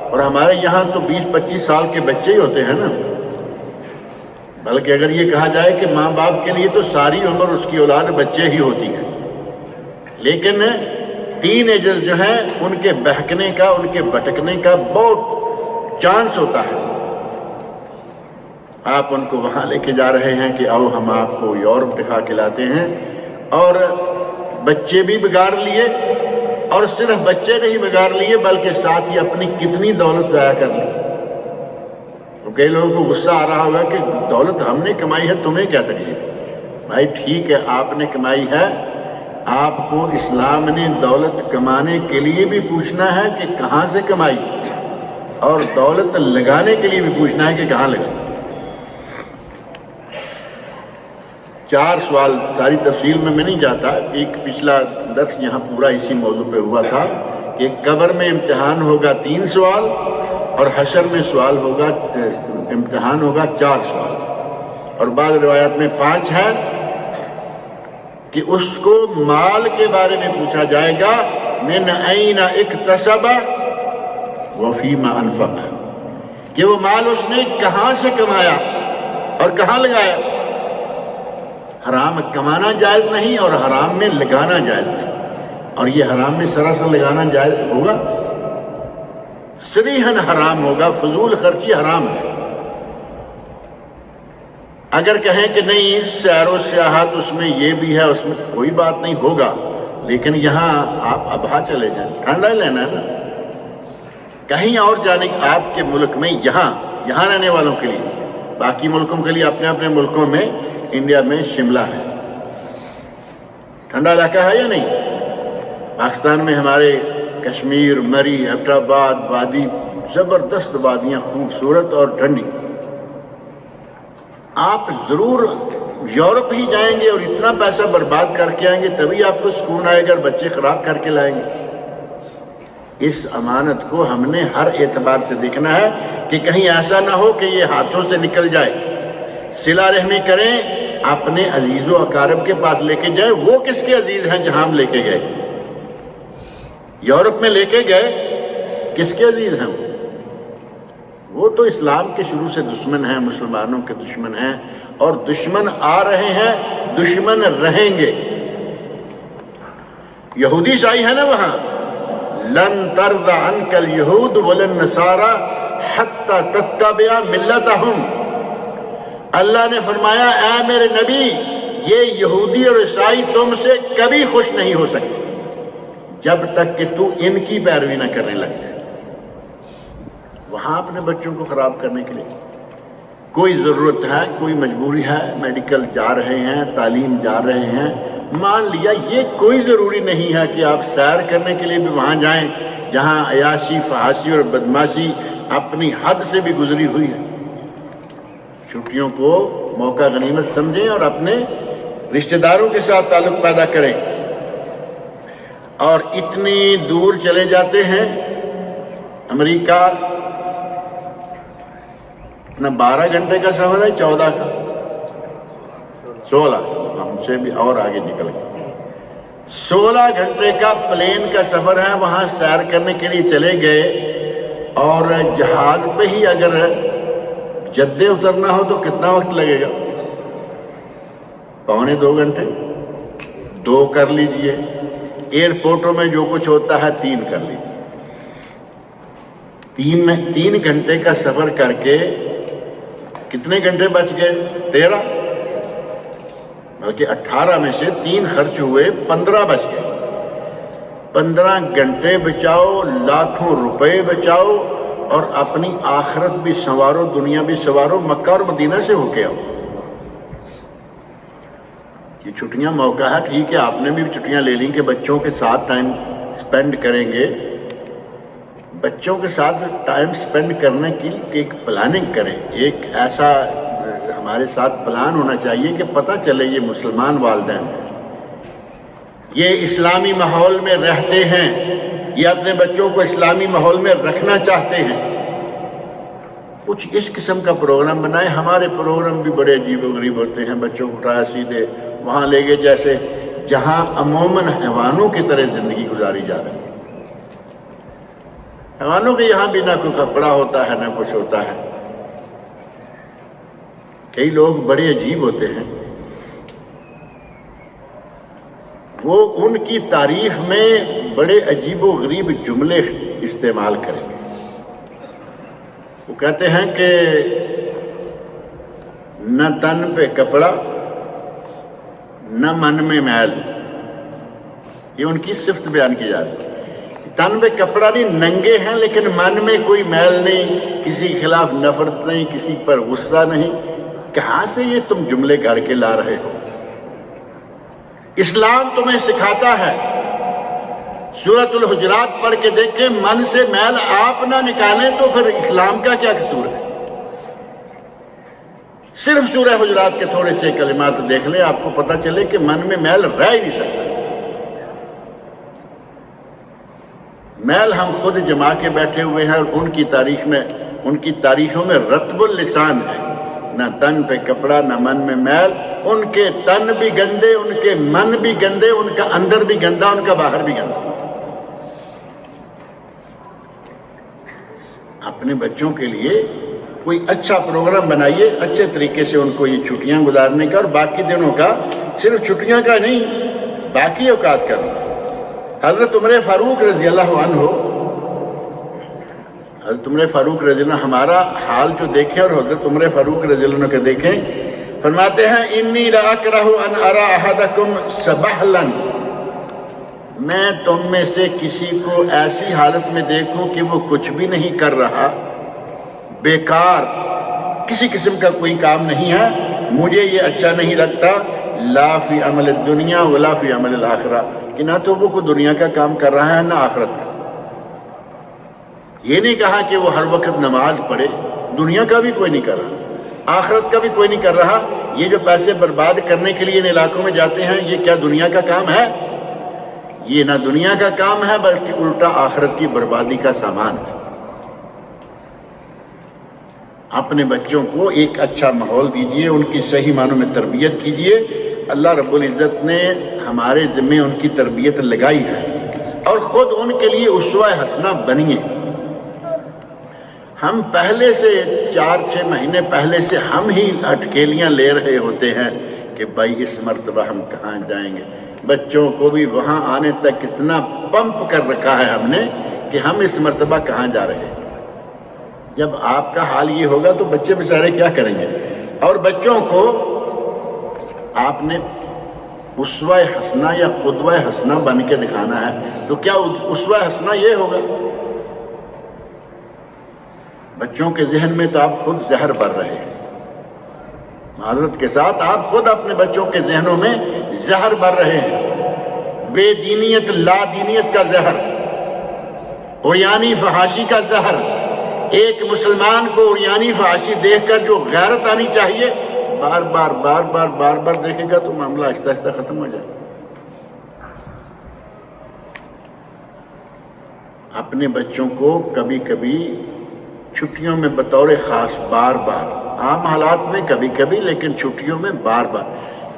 اور ہمارے یہاں تو 20-25 سال کے بچے ہی ہوتے ہیں نا۔ بلکہ اگر یہ کہا جائے کہ ماں باپ کے لیے تو ساری عمر اس کی اولاد بچے ہی ہوتی ہے، لیکن ٹین ایجرز جو ہیں ان کے بہکنے کا، ان کے بھٹکنے کا بہت چانس ہوتا ہے۔ آپ ان کو وہاں لے کے جا رہے ہیں کہ آؤ ہم آپ کو یورپ دکھا کے لاتے ہیں، اور بچے بھی بگاڑ لیے، اور صرف بچے نہیں بگاڑ لیے بلکہ ساتھ ہی اپنی کتنی دولت ضائع کر لی۔ تو کئی لوگوں کو غصہ آ رہا ہوگا کہ دولت ہم نے کمائی ہے، تمہیں کیا تکلیف؟ بھائی ٹھیک ہے، آپ نے کمائی ہے، آپ کو اسلام نے دولت کمانے کے لیے بھی پوچھنا ہے کہ کہاں سے کمائی، اور دولت لگانے کے لیے بھی پوچھنا ہے کہ کہاں لگائی۔ 4 سوال، ساری تفصیل میں نہیں جاتا، ایک پچھلا درس یہاں پورا اسی موضوع پہ ہوا تھا کہ قبر میں امتحان ہوگا 3 سوال، اور حشر میں سوال ہوگا، امتحان ہوگا 4 سوال، اور بعض روایات میں 5 ہے کہ اس کو مال کے بارے میں پوچھا جائے گا، من این اکتسب وفیما انفق، کہ وہ مال اس نے کہاں سے کمایا اور کہاں لگایا۔ حرام کمانا جائز نہیں اور حرام میں لگانا جائز نہیں، اور یہ حرام میں سراسر لگانا جائز ہوگا، صریحاً حرام ہوگا، فضول خرچی حرام ہے۔ اگر کہیں کہ نہیں سیر و سیاحت اس میں یہ بھی ہے، اس میں کوئی بات نہیں، ہوگا، لیکن یہاں آپ ابھا چلے جائیں، ٹھنڈا ہی لینا ہے نا، کہیں اور جانے آپ کے ملک میں، یہاں رہنے والوں کے لیے، باقی ملکوں کے لیے اپنے اپنے ملکوں میں، انڈیا میں شملہ ہے، ٹھنڈا علاقہ ہے یا نہیں؟ پاکستان میں ہمارے کشمیر، مری، حیدرآباد وادی، زبردست وادیاں، خوبصورت اور ٹھنڈی۔ آپ ضرور یورپ ہی جائیں گے اور اتنا پیسہ برباد کر کے آئیں گے، تبھی آپ کو سکون آئے گا، بچے خراب کر کے لائیں گے۔ اس امانت کو ہم نے ہر اعتبار سے دیکھنا ہے کہ کہیں ایسا نہ ہو کہ یہ ہاتھوں سے نکل جائے۔ صلہ رحمی کریں، اپنے عزیز و اقارب کے پاس لے کے جائیں۔ وہ کس کے عزیز ہیں جہاں ہم لے کے گئے؟ یورپ میں لے کے گئے، کس کے عزیز ہیں وہ تو اسلام کے شروع سے دشمن ہیں، مسلمانوں کے دشمن ہیں، اور دشمن آ رہے ہیں، دشمن رہیں گے۔ یہودی شاہی ہے نا وہاں، لن ترضى عنك اليهود ولا النصارى حتى تتبع ملتهم۔ اللہ نے فرمایا اے میرے نبی، یہ یہودی اور عیسائی تم سے کبھی خوش نہیں ہو سکتے جب تک کہ تو ان کی پیروی نہ کرنے لگ جائے۔ وہاں اپنے بچوں کو خراب کرنے کے لیے کوئی ضرورت ہے، کوئی مجبوری ہے، میڈیکل جا رہے ہیں، تعلیم جا رہے ہیں، مان لیا یہ کوئی ضروری نہیں ہے کہ آپ سیر کرنے کے لیے بھی وہاں جائیں جہاں عیاشی، فحاشی اور بدماشی اپنی حد سے بھی گزری ہوئی ہے۔ چھٹیوں کو موقع غنیمت سمجھیں اور اپنے رشتہ داروں کے ساتھ تعلق پیدا کریں، اور اتنی دور چلے جاتے ہیں۔ امریکہ اپنا 12 گھنٹے کا سفر ہے، 14 کا، 16 ہم سے بھی اور آگے نکل گئے، 16 گھنٹے کا پلین کا سفر ہے، وہاں سیر کرنے کے لیے چلے گئے، اور جہاز پہ ہی اگر جدے اترنا ہو تو کتنا وقت لگے گا؟ 1.25 گھنٹے، 2 کر لیجئے، ایئرپورٹوں میں جو کچھ ہوتا ہے 3 کر لیجئے۔ 3 گھنٹے کا سفر کر کے کتنے گھنٹے بچ گئے؟ 13، بلکہ 18 میں سے 3 خرچ ہوئے، 15 بچ گئے۔ 15 گھنٹے بچاؤ، لاکھوں روپے بچاؤ، اور اپنی آخرت بھی سنوارو، دنیا بھی سنوارو، مکہ اور مدینہ سے ہو کے آؤ۔ یہ چھٹیاں موقع ہے، ٹھیک ہے آپ نے بھی چھٹیاں لے لیں کہ بچوں کے ساتھ ٹائم سپینڈ کریں گے، بچوں کے ساتھ ٹائم سپینڈ کرنے کی ایک پلاننگ کریں، ایک ایسا ہمارے ساتھ پلان ہونا چاہیے کہ پتہ چلے یہ مسلمان والدین ہیں، یہ اسلامی ماحول میں رہتے ہیں، یہ اپنے بچوں کو اسلامی ماحول میں رکھنا چاہتے ہیں، کچھ اس قسم کا پروگرام بنائے۔ ہمارے پروگرام بھی بڑے عجیب و غریب ہوتے ہیں، بچوں کو اٹھایا سیدھے وہاں لے گئے جیسے جہاں عموماً حیوانوں کی طرح زندگی گزاری جا رہی ہے۔ حیوانوں کے یہاں بھی نہ کوئی کپڑا ہوتا ہے نہ کچھ ہوتا ہے۔ کئی لوگ بڑے عجیب ہوتے ہیں، وہ ان کی تعریف میں بڑے عجیب و غریب جملے استعمال کریں گے۔ وہ کہتے ہیں کہ نہ تن پہ کپڑا نہ من میں میل، یہ ان کی صفت بیان کی جاتی ہے۔ تن پہ کپڑا نہیں، ننگے ہیں لیکن من میں کوئی میل نہیں، کسی کے خلاف نفرت نہیں، کسی پر غصہ نہیں۔ کہاں سے یہ تم جملے گھڑ کے لا رہے ہو؟ اسلام تمہیں سکھاتا ہے، سورۃ الحجرات پڑھ کے دیکھیں، من سے میل آپ نہ نکالیں تو پھر اسلام کا کیا قصور ہے؟ صرف سورہ حجرات کے تھوڑے سے کلمات دیکھ لیں، آپ کو پتہ چلے کہ من میں میل رہ ہی نہیں سکتا۔ میل ہم خود جما کے بیٹھے ہوئے ہیں، اور ان کی تاریخ میں، ان کی تاریخوں میں رطب اللسان ہے، نہ تن پہ کپڑا نہ من میں میل۔ ان کے تن بھی گندے، ان کے من بھی گندے، ان کا اندر بھی گندا، ان کا باہر بھی گندا۔ اپنے بچوں کے لیے کوئی اچھا پروگرام بنائیے، اچھے طریقے سے ان کو یہ چھٹیاں گزارنے کا، اور باقی دنوں کا، صرف چھٹیاں کا نہیں، باقی اوقات کا۔ حضرت عمر فاروق رضی اللہ عنہ، حضرت عمر فاروق رضی اللہ عنہ، ہمارا حال جو دیکھیں اور حضرت عمر فاروق رضی اللہ عنہ کے دیکھیں، فرماتے ہیں انی لاکرہ ان ارا احدکم سبحلا، میں تم میں سے کسی کو ایسی حالت میں دیکھوں کہ وہ کچھ بھی نہیں کر رہا، بیکار، کسی قسم کا کوئی کام نہیں ہے، مجھے یہ اچھا نہیں لگتا۔ لا فی عمل الدنیا ولا فی عمل الاخرہ، کہ نہ تو وہ کوئی دنیا کا کام کر رہا ہے نہ آخرت کا۔ یہ نہیں کہا کہ وہ ہر وقت نماز پڑھے، دنیا کا بھی کوئی نہیں کر رہا، آخرت کا بھی کوئی نہیں کر رہا۔ یہ جو پیسے برباد کرنے کے لیے ان علاقوں میں جاتے ہیں، یہ کیا دنیا کا کام ہے؟ یہ نہ دنیا کا کام ہے بلکہ الٹا آخرت کی بربادی کا سامان ہے۔ اپنے بچوں کو ایک اچھا ماحول دیجئے، ان کی صحیح معنوں میں تربیت کیجئے۔ اللہ رب العزت نے ہمارے ذمے ان کی تربیت لگائی ہے، اور خود ان کے لیے اسوہ حسنہ بنیے۔ ہم پہلے سے 4-6 مہینے پہلے سے ہم ہی اٹکیلیاں لے رہے ہوتے ہیں کہ بھائی اس مرتبہ ہم کہاں جائیں گے۔ بچوں کو بھی وہاں آنے تک کتنا پمپ کر رکھا ہے ہم نے کہ ہم اس مرتبہ کہاں جا رہے ہیں۔ جب آپ کا حال یہ ہوگا تو بچے بیچارے کیا کریں گے؟ اور بچوں کو آپ نے اسوہ حسنہ یا قدوہ حسنہ بن کے دکھانا ہے، تو کیا اسوہ حسنہ یہ ہوگا؟ بچوں کے ذہن میں تو آپ خود زہر بھر رہے ہیں، معذرت کے ساتھ آپ خود اپنے بچوں کے ذہنوں میں زہر بھر رہے ہیں، بے دینیت، لا دینیت کا زہر، عریانی فحاشی کا زہر۔ ایک مسلمان کو عریانی فحاشی دیکھ کر جو غیرت آنی چاہیے، بار بار دیکھے گا تو معاملہ آہستہ آہستہ ختم ہو جائے۔ اپنے بچوں کو کبھی کبھی چھٹیوں میں بطور خاص بار بار، عام حالات میں کبھی کبھی، لیکن چھٹیوں میں بار بار،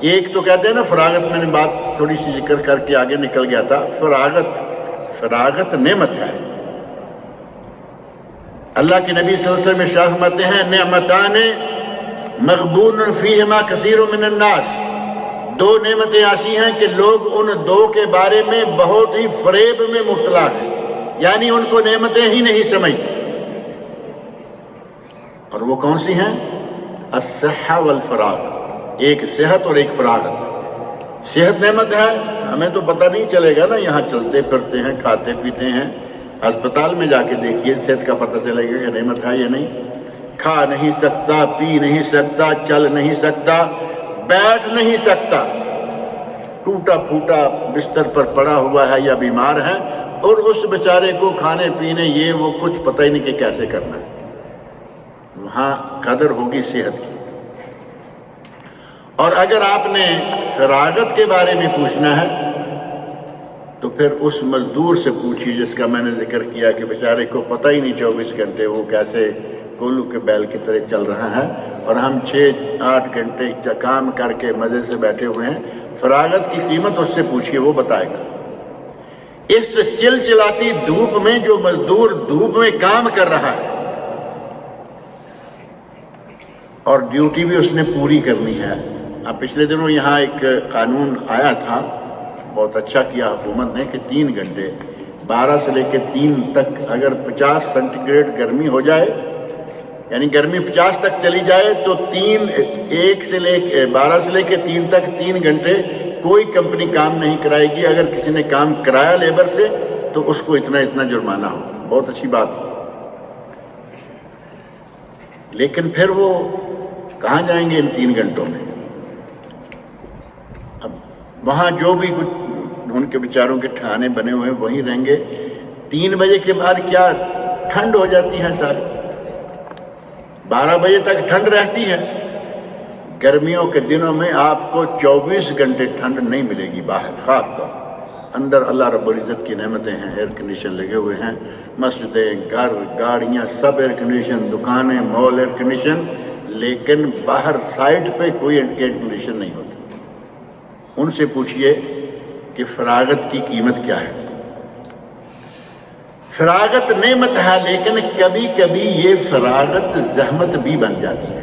ایک تو کہتے ہیں نا فراغت، میں نے بات تھوڑی سی ذکر کر کے آگے نکل گیا تھا، فراغت نعمت ہے۔ اللہ کے نبی صلی اللہ علیہ وسلم ارشاد فرماتے ہیں نعمتان مغبون فیہما کثیر من الناس، دو نعمتیں ایسی ہیں کہ لوگ ان دو کے بارے میں بہت ہی فریب میں مبتلا ہیں، یعنی ان کو نعمتیں ہی نہیں سمجھتے۔ اور وہ کون سی ہیں؟ الصحہ والفراغ، ایک صحت اور ایک فراغت۔ صحت نعمت ہے، ہمیں تو پتہ نہیں چلے گا نا، یہاں چلتے پھرتے ہیں، کھاتے پیتے ہیں، ہسپتال میں جا کے دیکھیے، صحت کا پتہ چلے گا کہ نعمت ہے یا نہیں۔ کھا نہیں سکتا، پی نہیں سکتا، چل نہیں سکتا، بیٹھ نہیں سکتا، ٹوٹا پھوٹا بستر پر پڑا ہوا ہے یا بیمار ہے، اور اس بیچارے کو کھانے پینے یہ وہ کچھ پتہ ہی نہیں کہ کیسے کرنا ہے۔ وہاں قدر ہوگی صحت کی۔ اور اگر آپ نے فراغت کے بارے میں پوچھنا ہے تو پھر اس مزدور سے پوچھیے جس کا میں نے ذکر کیا کہ بیچارے کو پتہ ہی نہیں 24 گھنٹے وہ کیسے کولو کے بیل کی طرح چل رہا ہے، اور ہم 6-8 گھنٹے کام کر کے مزے سے بیٹھے ہوئے ہیں۔ فراغت کی قیمت اس سے پوچھیے، وہ بتائے گا۔ اس چلچلاتی دھوپ میں جو مزدور دھوپ میں کام کر رہا ہے اور ڈیوٹی بھی اس نے پوری کرنی ہے۔ اب پچھلے دنوں یہاں ایک قانون آیا تھا، بہت اچھا کیا حکومت نے، کہ 3 گھنٹے 12 سے لے کے 3 تک اگر 50 سینٹی گریڈ گرمی ہو جائے، یعنی گرمی 50 تک چلی جائے، تو 12 سے لے کے 3 تک 3 گھنٹے کوئی کمپنی کام نہیں کرائے گی۔ اگر کسی نے کام کرایا لیبر سے تو اس کو اتنا جرمانہ ہو۔ بہت اچھی بات۔ لیکن پھر وہ کہاں جائیں گے ان 3 گھنٹوں میں؟ اب وہاں جو بھی کچھ ان کے بیچاروں کے ٹھکانے بنے ہوئے ہیں وہیں رہیں گے۔ 3 بجے کے بعد کیا ٹھنڈ ہو جاتی ہے ساری، 12 بجے تک ٹھنڈ رہتی ہے۔ گرمیوں کے دنوں میں آپ کو 24 گھنٹے ٹھنڈ نہیں ملے گی باہر، خاص طور اندر اللہ رب العزت کی نعمتیں ہیں، ایئر کنڈیشن لگے ہوئے ہیں، مسجدیں، گھر، گاڑیاں سب ایئر کنڈیشن، دکانیں، مال ایئر کنڈیشن، لیکن باہر سائٹ پہ کوئی ایئر کنڈیشن نہیں ہوتی۔ ان سے پوچھئے کہ فراغت کی قیمت کیا ہے۔ فراغت نعمت ہے، لیکن کبھی کبھی یہ فراغت زحمت بھی بن جاتی ہے۔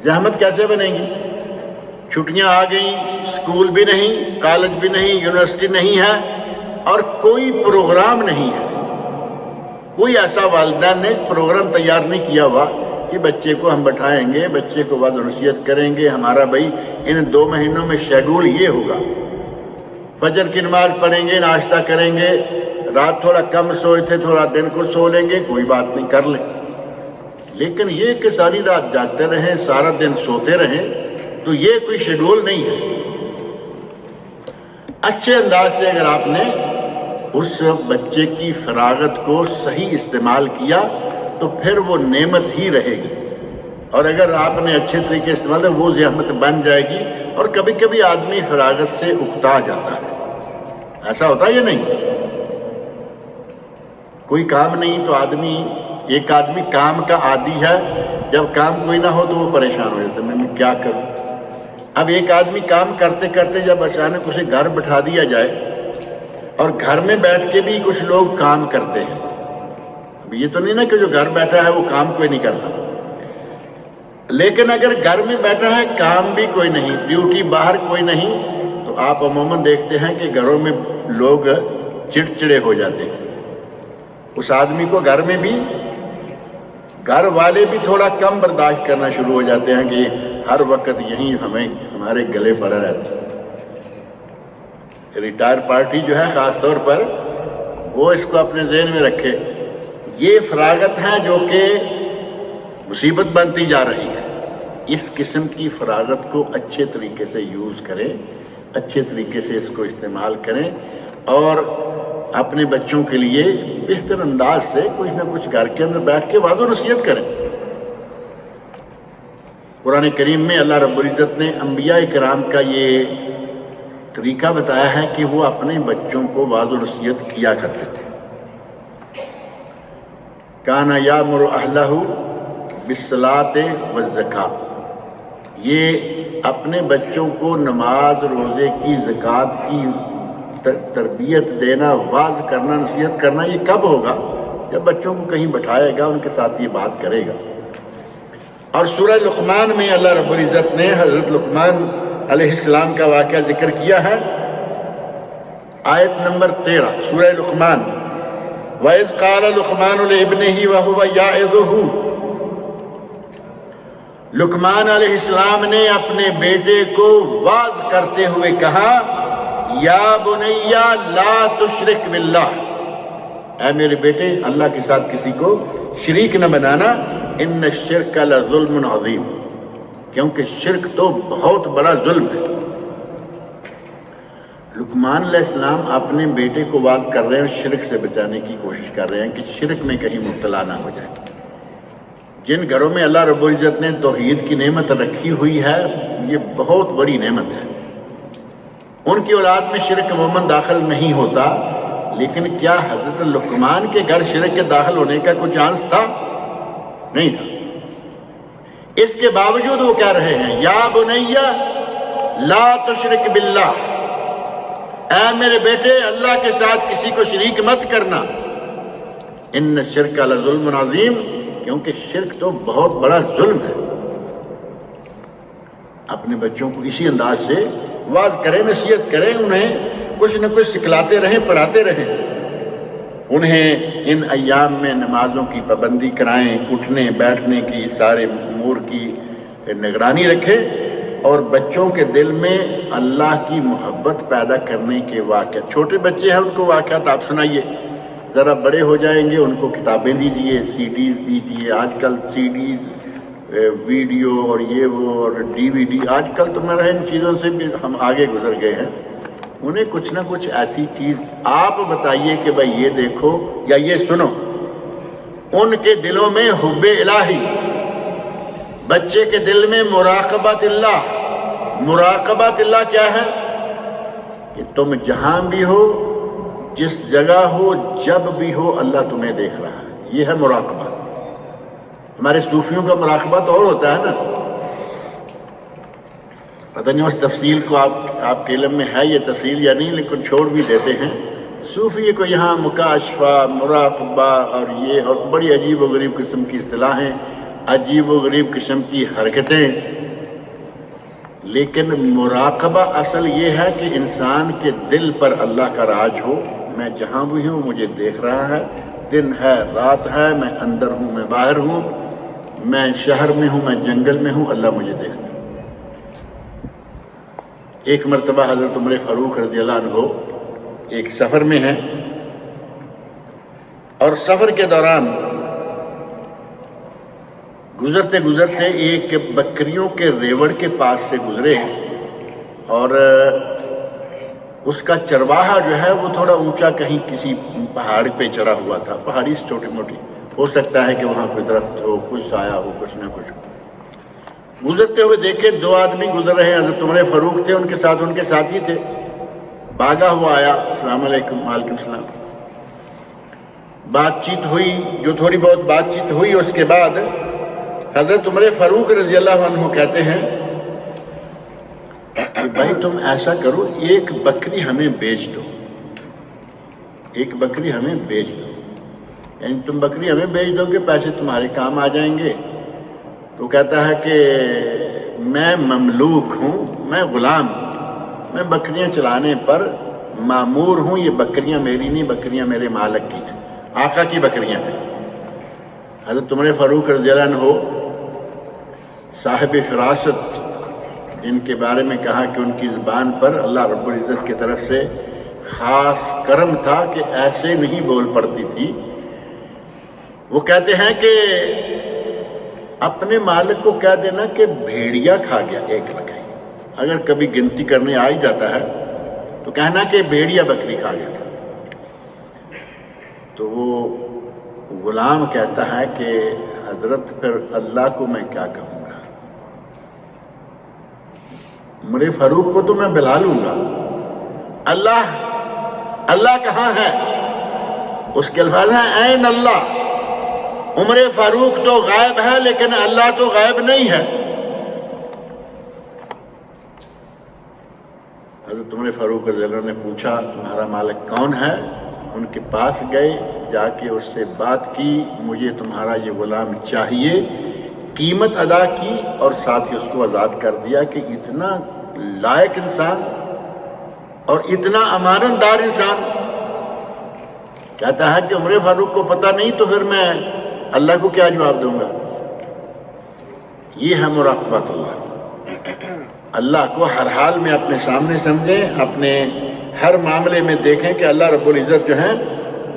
زحمت کیسے بنے گی؟ چھٹیاں آ گئیں، اسکول بھی نہیں، کالج بھی نہیں، یونیورسٹی نہیں ہے، اور کوئی پروگرام نہیں ہے۔ کوئی ایسا والدین نے پروگرام تیار نہیں کیا ہوا کہ بچے کو ہم بٹھائیں گے، بچے کو وعظ و نصیحت کریں گے، ہمارا بھائی ان 2 مہینوں میں شیڈول یہ ہوگا، فجر کی نماز پڑھیں گے، ناشتہ کریں گے، رات تھوڑا کم سوئے تھے تھوڑا دن کو سو لیں گے، کوئی بات نہیں، کر لیں۔ لیکن یہ کہ ساری رات جاگتے رہیں، سارا دن سوتے رہیں، تو یہ کوئی شیڈول نہیں ہے۔ اچھے انداز سے اگر آپ نے اس بچے کی فراغت کو صحیح استعمال کیا تو پھر وہ نعمت ہی رہے گی، اور اگر آپ نے اچھے طریقے استعمال کیا وہ زحمت بن جائے گی۔ اور کبھی کبھی آدمی فراغت سے اکتا جاتا ہے، ایسا ہوتا ہے یا نہیں؟ کوئی کام نہیں تو ایک آدمی کام کا عادی ہے، جب کام کوئی نہ ہو تو وہ پریشان ہو جاتا ہے، میں کیا کروں۔ اب ایک آدمی کام کرتے کرتے جب اچانک اسے گھر بٹھا دیا جائے، اور گھر میں بیٹھ کے بھی کچھ لوگ کام کرتے ہیں، اب یہ تو نہیں نا کہ جو گھر بیٹھا ہے وہ کام کوئی نہیں کرتا، لیکن اگر گھر میں بیٹھا ہے کام بھی کوئی نہیں، ڈیوٹی باہر کوئی نہیں، تو آپ عموماً دیکھتے ہیں کہ گھروں میں لوگ چڑچڑے ہو جاتے ہیں۔ اس آدمی کو گھر میں بھی، گھر والے بھی تھوڑا کم برداشت کرنا شروع ہو جاتے ہیں کہ ہر وقت یہیں ہمارے گلے پڑا رہتا ہے۔ ریٹائر پارٹی جو ہے خاص طور پر وہ اس کو اپنے ذہن میں رکھے، یہ فراغت ہے جو کہ مصیبت بنتی جا رہی ہے۔ اس قسم کی فراغت کو اچھے طریقے سے یوز کریں، اچھے طریقے سے اس کو استعمال کریں، اور اپنے بچوں کے لیے بہتر انداز سے کچھ نہ کچھ گھر کے اندر بیٹھ کے وعظ و نصیحت کریں۔ قرآن کریم میں اللہ رب العزت نے انبیاء کرام کا یہ طریقہ بتایا ہے کہ وہ اپنے بچوں کو وعظ و نصیحت کیا کرتے تھے۔ کانا یامر اہلہ بالصلاۃ والزکاۃ، یہ اپنے بچوں کو نماز، روزے کی، زکوٰۃ کی تربیت دینا، واعظ کرنا، نصیحت کرنا، یہ کب ہوگا؟ جب بچوں کو کہیں بٹھائے گا، ان کے ساتھ یہ بات کرے گا۔ اور سورہ لقمان میں اللہ رب العزت نے حضرت لقمان علیہ السلام کا واقعہ ذکر کیا ہے، آیت نمبر 13 سورہ لقمان، وَإِذْ قَالَ لُقْمَانُ لِابْنِهِ وَهُوَ يَعِظُهُ، لقمان علیہ السلام نے اپنے بیٹے کو واعظ کرتے ہوئے کہا، یا بنیا لا تشرک باللہ، اے میرے بیٹے اللہ کے ساتھ کسی کو شریک نہ بنانا، ان الشرک لظلم عظیم، کیونکہ شرک تو بہت بڑا ظلم ہے۔ لقمان علیہ السلام اپنے بیٹے کو واعظ کر رہے ہیں، شرک سے بچانے کی کوشش کر رہے ہیں کہ شرک میں کہیں مبتلا نہ ہو جائے۔ جن گھروں میں اللہ رب العزت نے توحید کی نعمت رکھی ہوئی ہے، یہ بہت بڑی نعمت ہے۔ ان کی اولاد میں شرک عموماً داخل نہیں ہوتا، لیکن کیا حضرت لقمان کے گھر شرک کے داخل ہونے کا کوئی چانس تھا؟ نہیں تھا۔ اس کے باوجود وہ کہہ رہے ہیں یا بنیا لا تشرک باللہ، اے میرے بیٹے اللہ کے ساتھ کسی کو شریک مت کرنا، ان الشرک لظلم عظیم، کیونکہ شرک تو بہت بڑا ظلم ہے۔ اپنے بچوں کو اسی انداز سے واعظ کریں، نصیحت کریں، انہیں کچھ نہ کچھ سکھلاتے رہیں، پڑھاتے رہیں، انہیں ان ایام میں نمازوں کی پابندی کرائیں، اٹھنے بیٹھنے کی سارے امور کی نگرانی رکھیں، اور بچوں کے دل میں اللہ کی محبت پیدا کرنے کے واقعات، چھوٹے بچے ہیں ان کو واقعات آپ سنائیے، ذرا بڑے ہو جائیں گے ان کو کتابیں دیجئے، سی ڈیز دیجئے، آج کل سی ڈیز، ویڈیو اور یہ وہ اور ڈی وی ڈی، آج کل تو میرا ان چیزوں سے بھی ہم آگے گزر گئے ہیں، انہیں کچھ نہ کچھ ایسی چیز آپ بتائیے کہ بھائی یہ دیکھو یا یہ سنو، ان کے دلوں میں حب الہی، بچے کے دل میں مراقبت اللہ۔ مراقبت اللہ کیا ہے؟ کہ تم جہاں بھی ہو، جس جگہ ہو، جب بھی ہو، اللہ تمہیں دیکھ رہا ہے، یہ ہے مراقبہ۔ ہمارے صوفیوں کا مراقبہ تو اور ہوتا ہے نا، پتہ نہیں اس تفصیل کو آپ کے علم میں ہے یہ تفصیل یا نہیں، لیکن چھوڑ بھی دیتے ہیں۔ صوفی کو یہاں مکاشفہ، مراقبہ اور یہ اور بڑی عجیب و غریب قسم کی اصطلاحیں، عجیب و غریب قسم کی حرکتیں، لیکن مراقبہ اصل یہ ہے کہ انسان کے دل پر اللہ کا راج ہو، میں جہاں بھی ہوں مجھے دیکھ رہا ہے، دن ہے رات ہے، میں اندر ہوں میں باہر ہوں، میں شہر میں ہوں میں جنگل میں ہوں، اللہ مجھے دیکھ رہا ہے۔ ایک مرتبہ حضرت عمر فاروق رضی اللہ عنہ ایک سفر میں ہیں، اور سفر کے دوران گزرتے گزرتے ایک بکریوں کے ریوڑ کے پاس سے گزرے، اور اس کا چرواہا جو ہے وہ تھوڑا اونچا کہیں کسی پہاڑ پہ چڑھا ہوا تھا، پہاڑی سے چھوٹی موٹی، ہو سکتا ہے کہ وہاں کوئی درخت ہو، کچھ سایہ ہو، کچھ نہ کچھ۔ گزرتے ہوئے دیکھے دو آدمی گزر رہے ہیں، حضرت عمر فاروق تھے، ان کے ساتھ ان کے ساتھی تھے، بھاگا ہوا آیا، السلام علیکم، وعلیکم السلام، بات چیت ہوئی، جو تھوڑی بہت بات چیت ہوئی، اس کے بعد حضرت عمر فاروق رضی اللہ عنہ کہتے ہیں کہ بھائی تم ایسا کرو، ایک بکری ہمیں بیچ دو، ایک بکری ہمیں بیچ دو، یعنی تم بکری ہمیں بیچ دو گے، پیسے تمہارے کام آ جائیں گے۔ تو کہتا ہے کہ میں مملوک ہوں، میں غلام ہوں، میں بکریاں چلانے پر مامور ہوں، یہ بکریاں میری نہیں، بکریاں میرے مالک کی ہیں، آقا کی بکریاں ہیں۔ حضرت عمر فاروق رضی اللہ عنہ صاحب فراست، جن کے بارے میں کہا کہ ان کی زبان پر اللہ رب العزت کی طرف سے خاص کرم تھا کہ ایسے نہیں بول پڑتی تھی، وہ کہتے ہیں کہ اپنے مالک کو کہہ دینا کہ بھیڑیا کھا گیا ایک بکری، اگر کبھی گنتی کرنے آ ہی جاتا ہے تو کہنا کہ بھیڑیا بکری کھا گیا تھا۔ تو وہ غلام کہتا ہے کہ حضرت پھر اللہ کو میں کیا کہوں گا، عمر فاروق کو تو میں بلا لوں گا، اللہ کہاں ہے؟ اس کے الفاظ ہیں این اللہ، عمر فاروق تو غائب ہے لیکن اللہ تو غائب نہیں ہے۔ حضرت عمر فاروق رضی اللہ عنہ نے پوچھا تمہارا مالک کون ہے؟ ان کے پاس گئے، جا کے اس سے بات کی، مجھے تمہارا یہ غلام چاہیے، قیمت ادا کی، اور ساتھ ہی اس کو آزاد کر دیا کہ اتنا لائق انسان اور اتنا امانت دار انسان کہتا ہے کہ عمر فاروق کو پتہ نہیں تو پھر میں اللہ کو کیا جواب دوں گا۔ یہ ہے مراقبت اللہ، اللہ کو ہر حال میں اپنے سامنے سمجھیں، اپنے ہر معاملے میں دیکھیں کہ اللہ رب العزت جو ہیں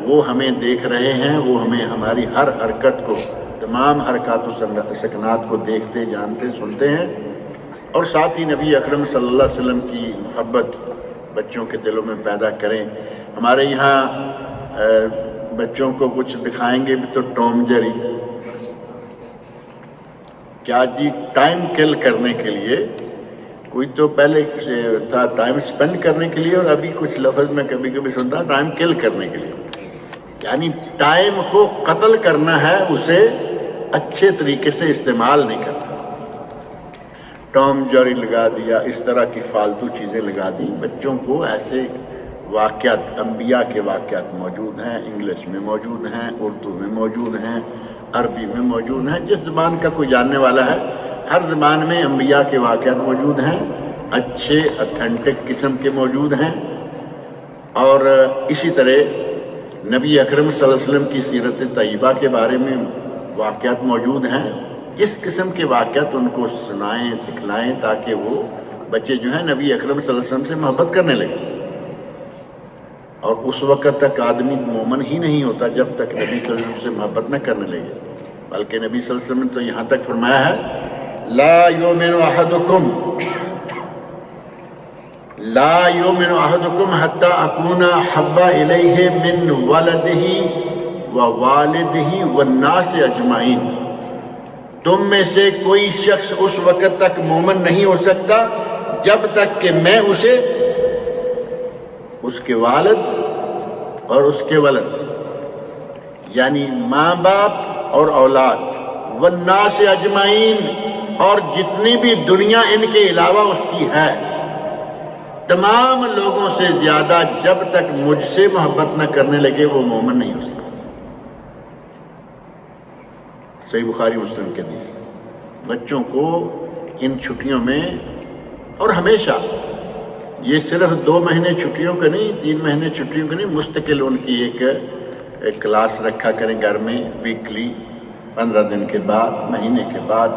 وہ ہمیں دیکھ رہے ہیں، وہ ہمیں ہماری ہر حرکت کو، تمام حرکات و سکنات کو دیکھتے، جانتے، سنتے ہیں۔ اور ساتھ ہی نبی اکرم صلی اللہ علیہ وسلم کی محبت بچوں کے دلوں میں پیدا کریں۔ ہمارے یہاں بچوں کو کچھ دکھائیں گے بھی تو ٹام جیری، کیا جی ٹائم کل کرنے کے لیے کوئی تو پہلے تھا ٹائم سپینڈ کرنے کے لیے، اور ابھی کچھ لفظ میں کبھی کبھی سنتا ہوں ٹائم کل کرنے کے لیے، یعنی ٹائم کو قتل کرنا ہے، اسے اچھے طریقے سے استعمال نہیں کرنا۔ ٹام جیری لگا دیا، اس طرح کی فالتو چیزیں لگا دی۔ بچوں کو ایسے واقعات، انبیاء کے واقعات موجود ہیں، انگلش میں موجود ہیں، اردو میں موجود ہیں، عربی میں موجود ہیں، جس زبان کا کوئی جاننے والا ہے ہر زبان میں انبیاء کے واقعات موجود ہیں، اچھے اتھینٹک قسم کے موجود ہیں۔ اور اسی طرح نبی اکرم صلی اللہ علیہ وسلم کی سیرت طیبہ کے بارے میں واقعات موجود ہیں۔ اس قسم کے واقعات ان کو سنائیں، سکھلائیں، تاکہ وہ بچے جو ہیں نبی اکرم صلی اللہ علیہ وسلم سے محبت کرنے لگیں۔ اور اس وقت تک آدمی مومن ہی نہیں ہوتا جب تک نبی صلی اللہ علیہ وسلم سے محبت نہ کرنے لگے، بلکہ نبی صلی اللہ علیہ وسلم نے تو یہاں تک فرمایا ہے لا یؤمن احدکم حتی اکون احب الیہ من ولدہ ووالدہ والناس اجمعین۔ تم میں سے کوئی شخص اس وقت تک مومن نہیں ہو سکتا جب تک کہ میں اسے اس کے والد اور اس کے ولد، یعنی ماں باپ اور اولاد، والناس اجمعین، اور جتنی بھی دنیا ان کے علاوہ اس کی ہے، تمام لوگوں سے زیادہ جب تک مجھ سے محبت نہ کرنے لگے وہ مومن نہیں ہو سکتا۔ صحیح بخاری مسلم کے حدیث۔ بچوں کو ان چھٹیوں میں، اور ہمیشہ، یہ صرف 2 مہینے چھٹیوں کا نہیں، 3 مہینے چھٹیوں کا نہیں، مستقل ان کی ایک کلاس رکھا کریں گھر میں، ویکلی، 15 دن کے بعد، مہینے کے بعد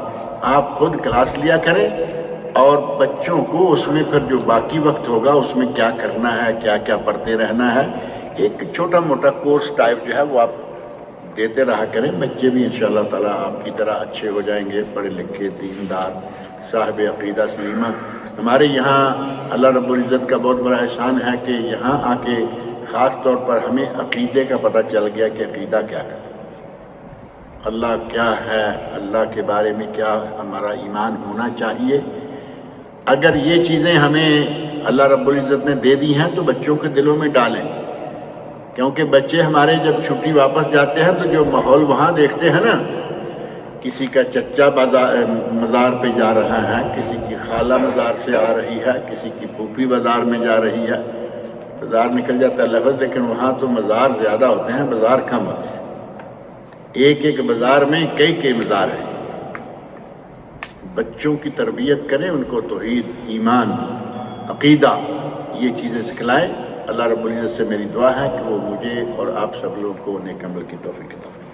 آپ خود کلاس لیا کریں، اور بچوں کو اس میں پھر جو باقی وقت ہوگا اس میں کیا کرنا ہے، کیا کیا پڑھتے رہنا ہے، ایک چھوٹا موٹا کورس ٹائپ جو ہے وہ آپ دیتے رہا کریں۔ بچے بھی انشاءاللہ تعالیٰ آپ کی طرح اچھے ہو جائیں گے، پڑھے لکھے، دیندار، صاحب عقیدہ سلیمہ۔ ہمارے یہاں اللہ رب العزت کا بہت بڑا احسان ہے کہ یہاں آ کے خاص طور پر ہمیں عقیدے کا پتہ چل گیا کہ عقیدہ کیا ہے، اللہ کیا ہے، اللہ کے بارے میں کیا ہمارا ایمان ہونا چاہیے۔ اگر یہ چیزیں ہمیں اللہ رب العزت نے دے دی ہیں تو بچوں کے دلوں میں ڈالیں، کیونکہ بچے ہمارے جب چھٹی واپس جاتے ہیں تو جو ماحول وہاں دیکھتے ہیں نا، کسی کا چچا مزار پہ جا رہا ہے، کسی کی خالہ مزار سے آ رہی ہے، کسی کی پھوپھی بازار میں جا رہی ہے، بازار نکل جاتا ہے لفظ، لیکن وہاں تو مزار زیادہ ہوتے ہیں، بازار کم ہوتے ہیں۔ ایک بازار میں کئی مزار ہیں۔ بچوں کی تربیت کریں، ان کو توحید، ایمان، عقیدہ، یہ چیزیں سکھلائیں۔ اللہ رب العزت سے میری دعا ہے کہ وہ مجھے اور آپ سب لوگوں کو نیک عمل کی توفیق عطا فرمائے۔